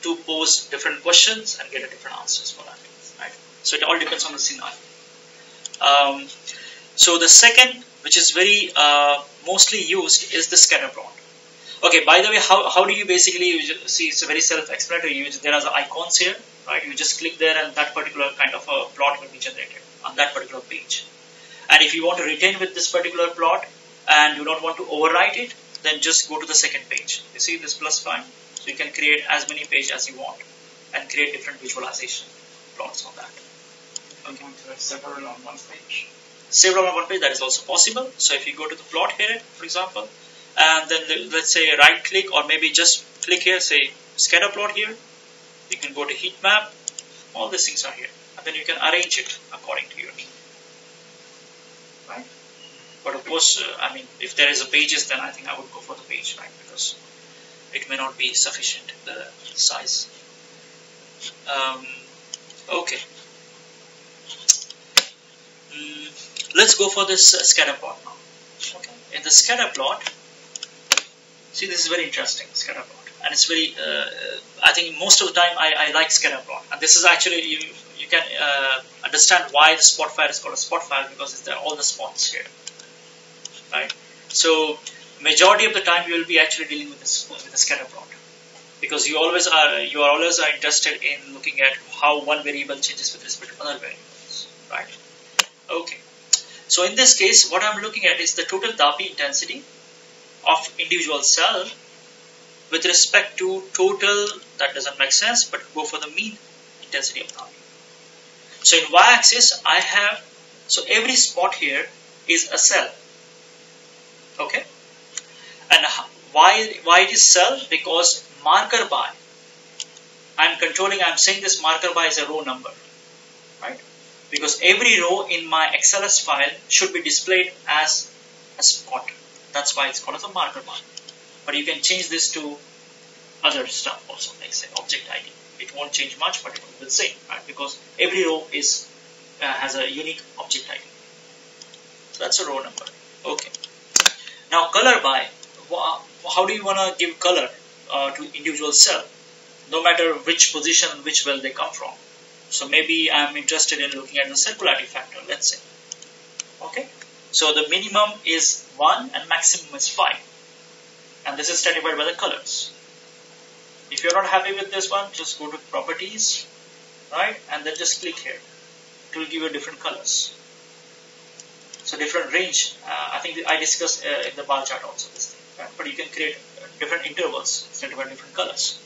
to pose different questions and get a different answers for that, right? So it all depends on the scenario. So the second, which is very mostly used, is the scatter plot. Okay, by the way, how do you basically see? It's a very self-explanatory. There are the icons here, right? You just click there and that particular kind of a plot will be generated on that particular page. And if you want to retain with this particular plot and you don't want to overwrite it, then just go to the second page. You see this plus sign? So you can create as many pages as you want and create different visualization plots on that. I'm going to have several on one page. Several on one page, that is also possible. So if you go to the plot here, for example, and then let's say right click or maybe just click here, say scatter plot here. You can go to heat map. All these things are here. And then you can arrange it according to your need. Right? But of course, I mean, if there is a pages, then I think I would go for the page, right? Because it may not be sufficient, the size. Okay. Let's go for this scatter plot now. Okay. In the scatter plot, see, this is very interesting, scatter plot. And it's very, I think most of the time I like scatter plot. And this is actually, you can understand why the Spotfire is called a Spotfire, because it's there all the spots here. Right? So, majority of the time you will be actually dealing with this with the scatter plot. Because you always are interested in looking at how one variable changes with respect to other variables. Right? Okay. So in this case, what I'm looking at is the total DAPI intensity of individual cell with respect to total, that doesn't make sense, but go for the mean intensity of DAPI. So in y-axis, I have, so every spot here is a cell. Okay. And why it is cell? Because marker by, I'm saying this marker by is a row number. Right? Because every row in my XLS file should be displayed as a spot. That's why it's called as a marker bar. But you can change this to other stuff also, like say object ID. It won't change much, but it will be the same, right? Because every row is has a unique object ID. So that's a row number. Okay. Now color by, how do you want to give color to individual cell, no matter which position and which well they come from? So maybe I'm interested in looking at the circularity factor, let's say. Okay. So the minimum is 1 and maximum is 5. And this is stratified by the colors. If you're not happy with this one, just go to properties, right? And then just click here. It will give you different colors. So different range. I think I discussed in the bar chart also this thing, right? But you can create different intervals stratified by different colors.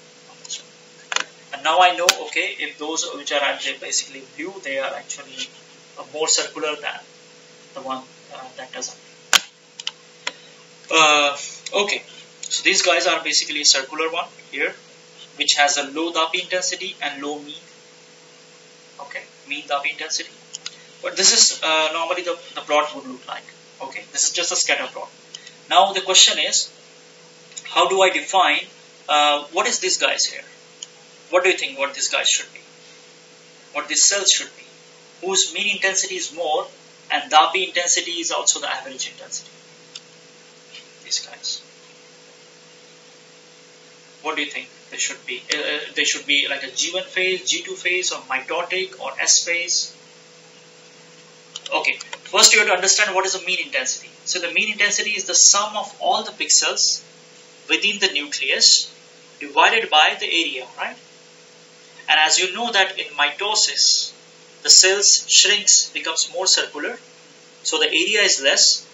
And now I know, okay, if those which are actually basically blue, they are actually more circular than the one that doesn't. Okay, so these guys are basically circular one here, which has a low DAPI intensity and low mean. Okay, mean DAPI intensity. But this is normally the plot would look like. Okay, this is just a scatter plot. Now the question is, how do I define what is these guys here? What do you think what these guys should be? What these cells should be? Whose mean intensity is more and DAPI intensity is also the average intensity? These guys. What do you think they should be? They should be like a G1 phase, G2 phase, or mitotic, or S phase? Okay, first you have to understand what is the mean intensity. So the mean intensity is the sum of all the pixels within the nucleus divided by the area, right? And as you know that in mitosis, the cells shrinks, becomes more circular, so the area is less,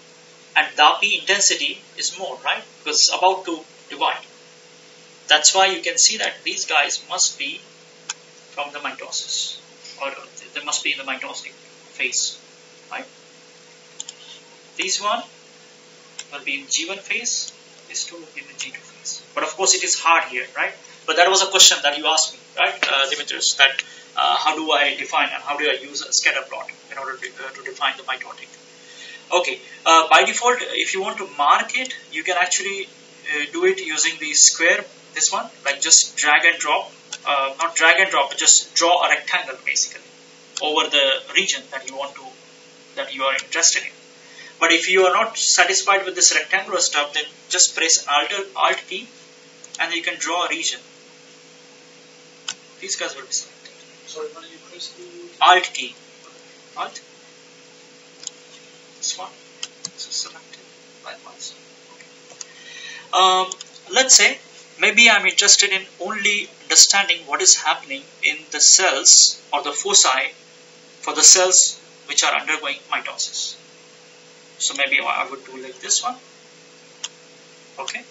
and DAPI intensity is more, right? Because it's about to divide. That's why you can see that these guys must be from the mitosis, or they must be in the mitotic phase, right? These one will be in G1 phase, these two will be in the G2 phase. But of course it is hard here, right? But that was a question that you asked me, right, Dimitrios, that how do I define and how do I use a scatter plot in order to define the mitotic? Okay, by default, if you want to mark it, you can actually do it using the square, this one, like just drag and drop, not drag and drop, but just draw a rectangle basically over the region that you are interested in. But if you are not satisfied with this rectangular stuff, then just press Alt key and you can draw a region. These guys will be selected. Sorry, what did you press? Alt key. Alt. This one. This is selected. Likewise. Let's say maybe I'm interested in only understanding what is happening in the cells or the foci for the cells which are undergoing mitosis. So maybe I would do like this one. Okay.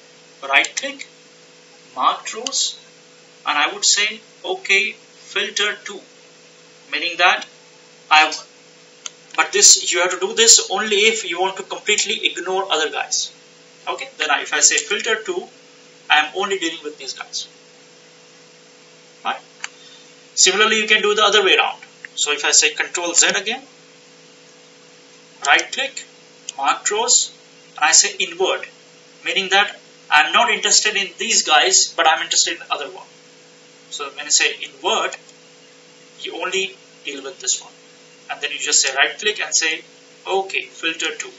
Right click, marked rows, and I would say OK, filter to, meaning that but this you have to do this only if you want to completely ignore other guys. Okay, then if I say filter to, I am only dealing with these guys. Right. Similarly, you can do the other way around. So if I say Control Z again, right click, mark rows, and I say invert, meaning that I'm not interested in these guys, but I'm interested in the other one. So when I say invert, you only deal with this one. And then you just say right click and say OK, filter to.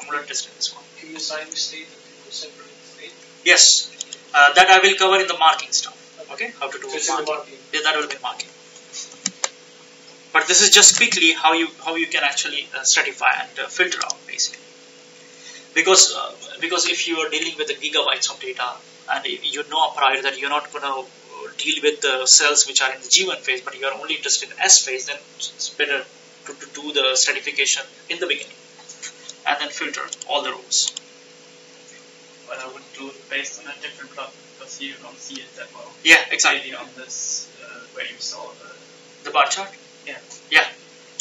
I'm not interested in this one. Can you assign the state and people separate the state? Yes, that I will cover in the marking stuff. Okay, how to do marking. Yeah, that will be marking. But this is just quickly how you can actually stratify and filter out basically. Because if you are dealing with the gigabytes of data and you know prior that you're not going to deal with the cells which are in the G1 phase, but you are only interested in S phase, then it's better to do the stratification in the beginning and then filter all the rows. But I would do it based on a different plot because you don't see it that well. Yeah, exactly. Maybe on this where you saw the bar chart. Yeah.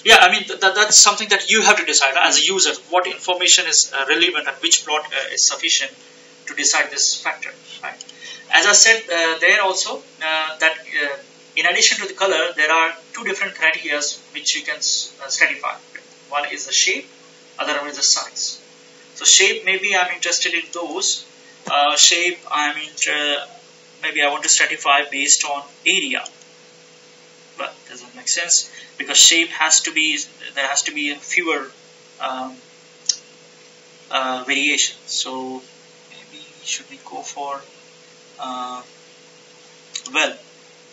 Yeah. I mean that's something that you have to decide as a user what information is relevant and which plot is sufficient to decide this factor. Right. As I said there also that in addition to the color, there are two different criteria which you can stratify. One is the shape, other one is the size. So shape, maybe I'm interested in those. Shape, maybe I want to stratify based on area. But doesn't make sense because shape has to be, there has to be fewer variations. So maybe should we go for well?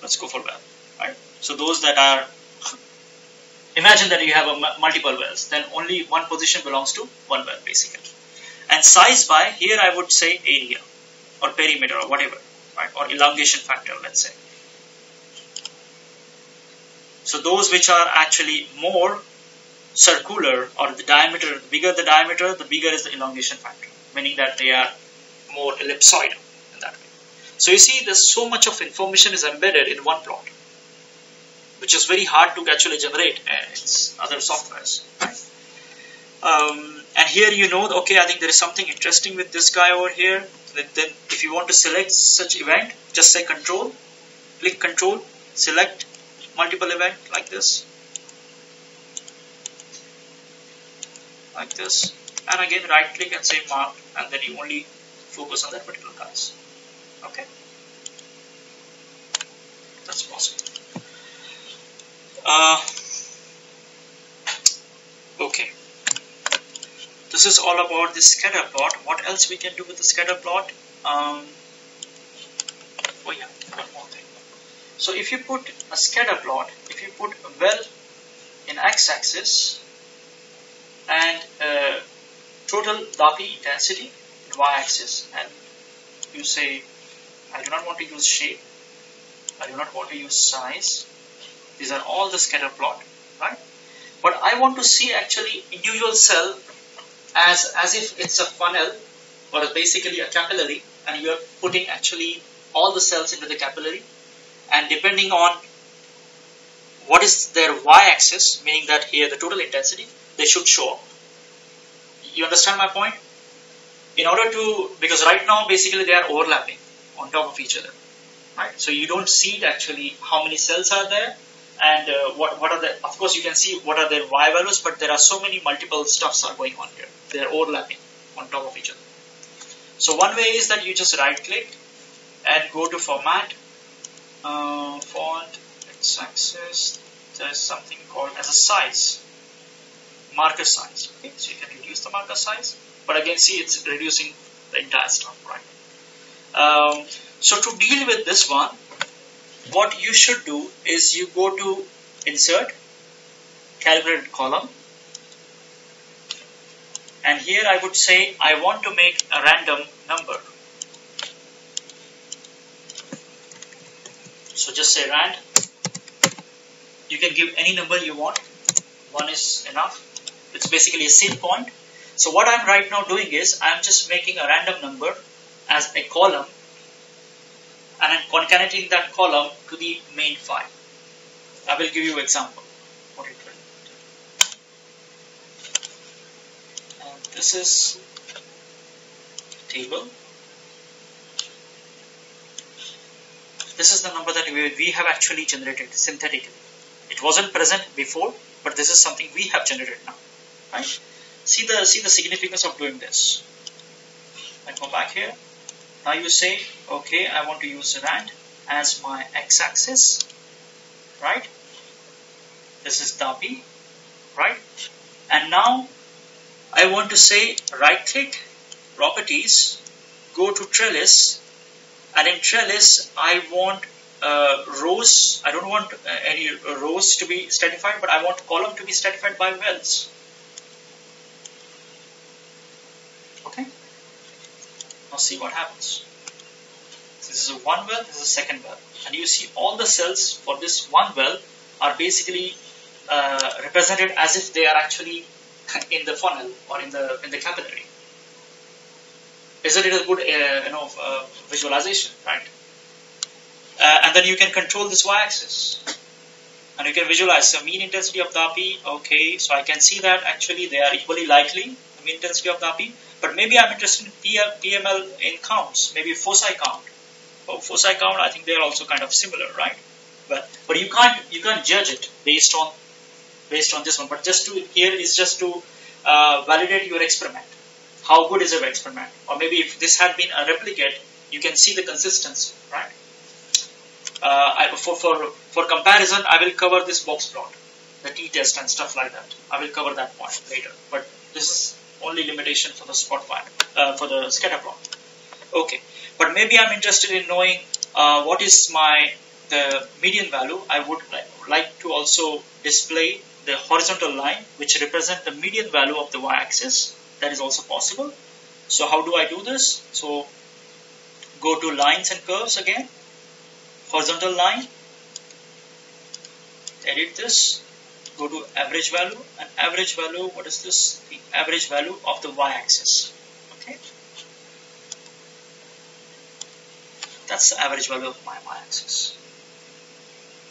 Let's go for well. Right. So those that are, imagine that you have multiple wells, then only one position belongs to one well basically. And size by, here I would say area or perimeter or whatever, right? Or elongation factor, let's say. So those which are actually more circular or the diameter, the bigger the diameter, the bigger is the elongation factor, meaning that they are more ellipsoidal in that way. So you see there's so much of information is embedded in one plot, which is very hard to actually generate in other softwares. Right? And here you know, okay, I think there is something interesting with this guy over here. Then if you want to select such event, just say control, click control, select multiple event like this, and again right click and say mark, and then you only focus on that particular guys. Okay, that's possible. Okay, this is all about the scatter plot. What else we can do with the scatter plot? Oh yeah, one more thing. So if you put a scatter plot, if you put a well in x-axis and total DAPI intensity in y-axis, and you say I do not want to use shape, I do not want to use size, these are all the scatter plot, right? But I want to see actually individual cell as if it's a funnel or basically a capillary, and you are putting actually all the cells into the capillary, and depending on what is their y-axis, meaning that here the total intensity, they should show up. You understand my point? In order to, because right now basically they are overlapping on top of each other, right? So you don't see actually how many cells are there, and what are the, of course you can see what are their y values, but there are so many multiple stuffs are going on here. They are overlapping on top of each other. So one way is that you just right click and go to format, font, x-axis, there is something called as a size, marker size. Okay, so you can reduce the marker size, but again see it's reducing the entire stuff, right? So to deal with this one, what you should do is you go to Insert, Calibrated Column, and here I would say I want to make a random number. So just say rand. You can give any number you want. 1 is enough. It's basically a sync point. So what I'm right now doing is I'm just making a random number as a column, and I'm concatenating that column to the main file. I will give you an example. What it will do. And this is table. This is the number that we have actually generated synthetically. It wasn't present before, but this is something we have generated now. Right? See the significance of doing this. I go back here. Now you say, okay, I want to use rand as my x-axis. Right? This is DAPI. Right? And now I want to say right-click, properties, go to trellis. And in trellis, I want rows. I don't want any rows to be stratified, but I want column to be stratified by wells. Okay. Now see what happens. This is a one well. This is a second well, and you see all the cells for this one well are basically represented as if they are actually in the funnel or in the capillary. Isn't it a good visualization, right? And then you can control this y-axis, and you can visualize the mean intensity of DAPI. Okay, so I can see that actually they are equally likely, the mean intensity of DAPI. But maybe I'm interested in PML in counts, maybe foci count. Oh, foci count, I think they are also kind of similar, right? But you can't judge it based on this one. But just to here is just to validate your experiment. How good is your experiment? Or maybe if this had been a replicate, you can see the consistency, right? For comparison, I will cover this box plot, the t-test and stuff like that. I will cover that point later. But this is only limitation for the Spotfire, for the scatter plot. Okay, but maybe I'm interested in knowing what is the median value. I would like to also display the horizontal line which represent the median value of the y-axis. That is also possible. So how do I do this? So go to lines and curves again, horizontal line, edit this, go to average value, and average value, what is this? The average value of the y-axis. Okay, that's the average value of my y-axis.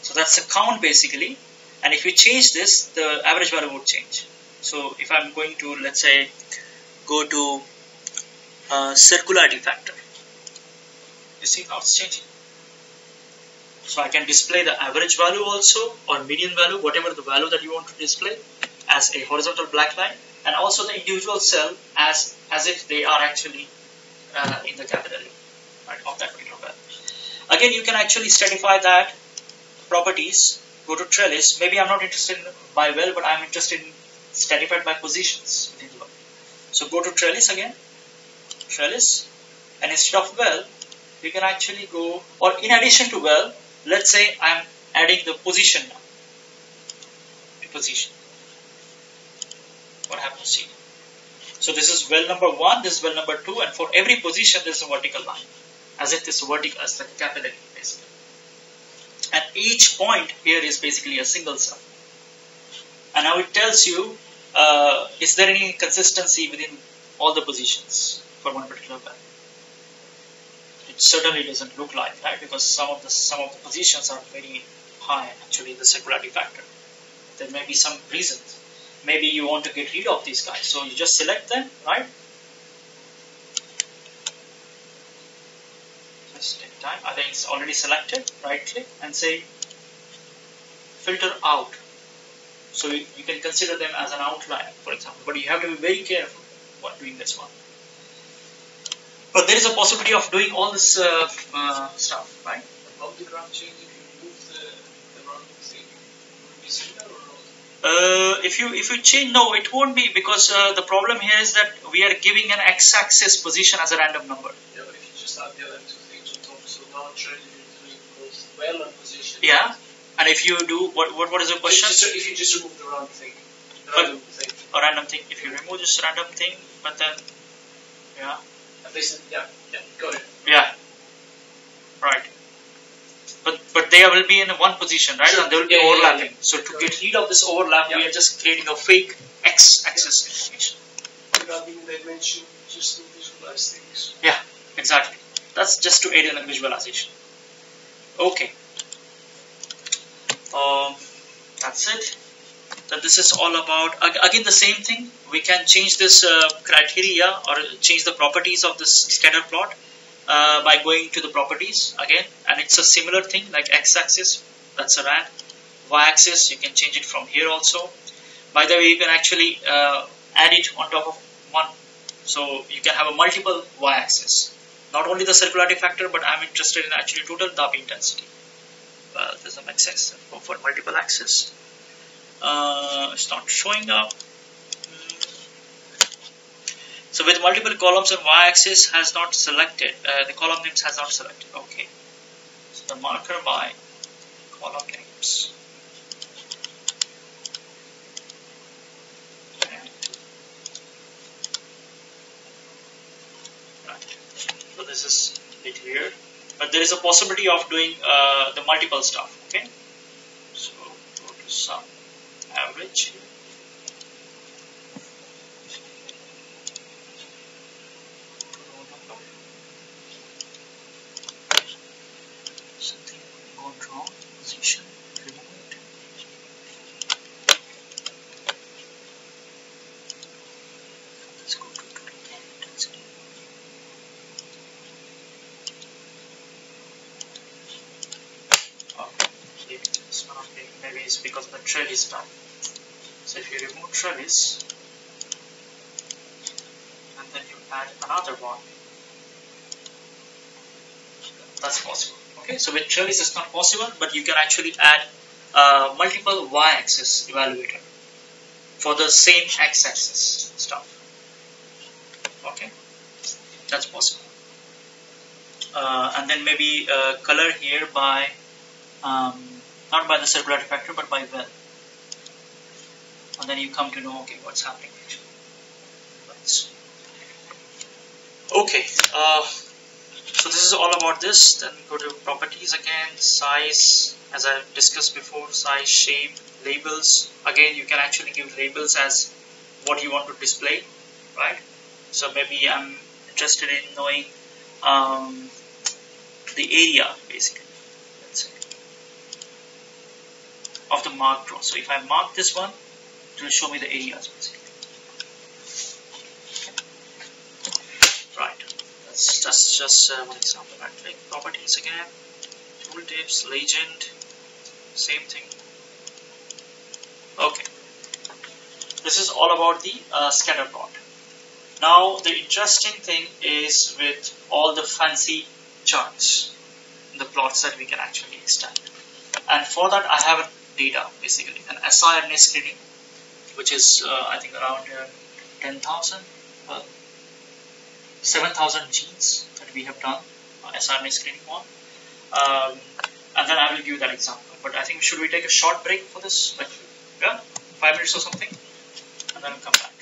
So that's the count basically, and if you change this, the average value would change. So if I'm going to, let's say, go to circularity factor, you see how it's changing. So I can display the average value also, or median value, whatever the value that you want to display, as a horizontal black line, and also the individual cell as if they are actually in the capillary, right, of that particular well. Again, you can actually stratify that properties. Go to trellis. Maybe I'm not interested in by well, but I'm interested in stratified by positions within the well. So go to trellis again, trellis, and instead of well, you can actually go, or in addition to well, let's say I'm adding the position now. To position. What happens here? So this is well number 1, this is well number 2, and for every position there is a vertical line, as if this vertical as like a capillary basically. And each point here is basically a single cell. And now it tells you, is there any consistency within all the positions for one particular well? It certainly doesn't look like, right? Because some of the positions are very high actually in the circularity factor. There may be some reasons. Maybe you want to get rid of these guys, so you just select them, right? Just take time. I think it's already selected. Right click and say filter out. So you can consider them as an outlier, for example. But you have to be very careful while doing this one. But there is a possibility of doing all this stuff, right? How would the graph change if you move the rounding thing? Would it be similar or not? If you change, no, it won't be, because the problem here is that we are giving an x-axis position as a random number. Yeah, but if you just add the other two things on top, so now trend is doing both well on position. Yeah. And if you do, what is the question? If you just remove the random thing. A random thing. If you remove this random thing, but then, yeah. At least, yeah, go ahead. Yeah. Right. But they will be in one position, right? Sure. And they will be overlapping. So to get rid of this overlap, Yeah. we are just creating a fake x-axis information. Without being dimension, just to visualize things. Yeah, exactly. That's just to aid in the visualization. Okay. That's it. Then this is all about, again the same thing. We can change this criteria or change the properties of this scatter plot by going to the properties again. And it's a similar thing like x-axis, that's a rand. Y-axis, you can change it from here also. By the way, you can actually add it on top of one. So you can have a multiple y-axis. Not only the circularity factor, but I'm interested in actually total Dabi intensity. There's some x-axis for multiple axis. It's not showing up. So with multiple columns and y-axis has not selected. The column names has not selected. Okay. So the marker by column names. So this is it here, but there is a possibility of doing the multiple stuff. Okay, so go to sum average. Something gone wrong. Position. Remove it. Let's go to total intensity. It's not big. Maybe it's because the trellis down. So if you remove trellis and then you add another one, that's possible. Okay, so with trellis it's not possible, but you can actually add multiple y-axis evaluator for the same x-axis stuff. Okay, that's possible. And then maybe color here by not by the circularity factor, but by well. And then you come to know, okay, what's happening actually. Okay, so this is all about this. Then go to properties again, size, as I discussed before, size, shape, labels. Again, you can actually give labels as what you want to display, right? So maybe I'm interested in knowing the area, basically. Of the marked row. So if I mark this one, it will show me the areas basically. Right. That's just one example. Right click, properties again, tooltips, legend, same thing. Okay. This is all about the scatter plot. Now the interesting thing is with all the fancy charts, the plots that we can actually extend. And for that I have a data, basically an siRNA screening, which is I think around 10,000, 7,000 genes that we have done siRNA screening on, and then I will give you that example. But I think should we take a short break for this, like 5 minutes or something, and then I'll come back.